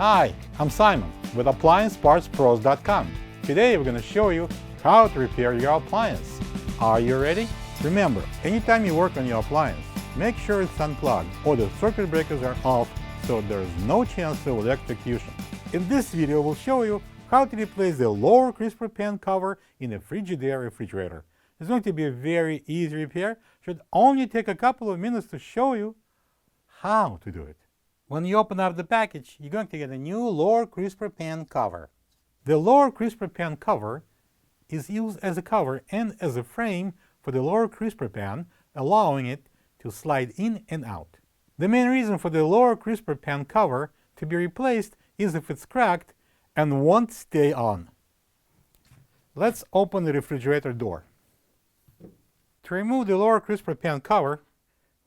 Hi, I'm Simon with AppliancePartsPros.com. Today we're going to show you how to repair your appliance. Are you ready? Remember, anytime you work on your appliance, make sure it's unplugged or the circuit breakers are off so there is no chance of electrocution. In this video we'll show you how to replace the lower crisper pan cover in a Frigidaire refrigerator. It's going to be a very easy repair. Should only take a couple of minutes to show you how to do it. When you open up the package, you're going to get a new lower crisper pan cover. The lower crisper pan cover is used as a cover and as a frame for the lower crisper pan, allowing it to slide in and out. The main reason for the lower crisper pan cover to be replaced is if it's cracked and won't stay on. Let's open the refrigerator door. To remove the lower crisper pan cover,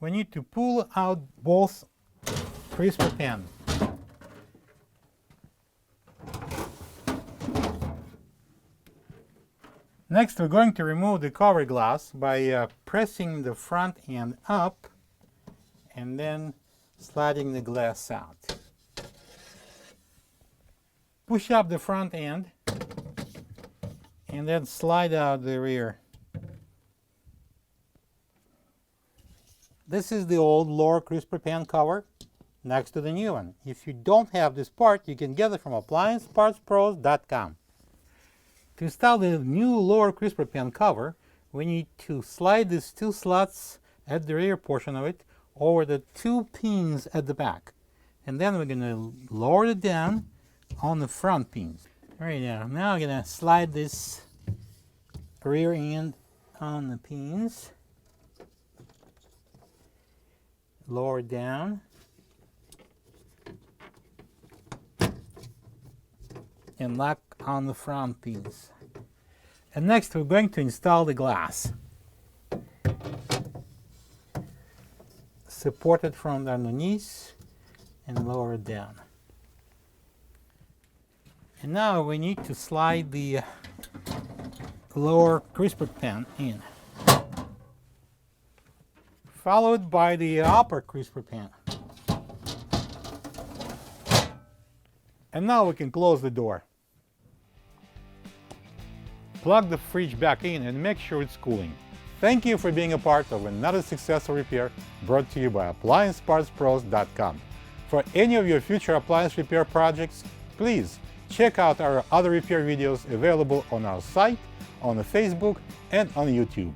we need to pull out both crisper pan. Next, we're going to remove the cover glass by pressing the front end up and then sliding the glass out. Push up the front end and then slide out the rear. This is the old lower crisper pan cover next to the new one. If you don't have this part, you can get it from AppliancePartsPros.com. To install the new lower crisper pan cover, we need to slide these two slots at the rear portion of it over the two pins at the back. And then we're going to lower it down on the front pins. All right, now I'm going to slide this rear end on the pins. Lower down. And lock on the front pins. And next we're going to install the glass. Support it from underneath and lower it down. And now we need to slide the lower crisper pan in, followed by the upper crisper pan. And now we can close the door. Plug the fridge back in and make sure it's cooling. Thank you for being a part of another successful repair brought to you by AppliancePartsPros.com. For any of your future appliance repair projects, please check out our other repair videos available on our site, on Facebook, and on YouTube.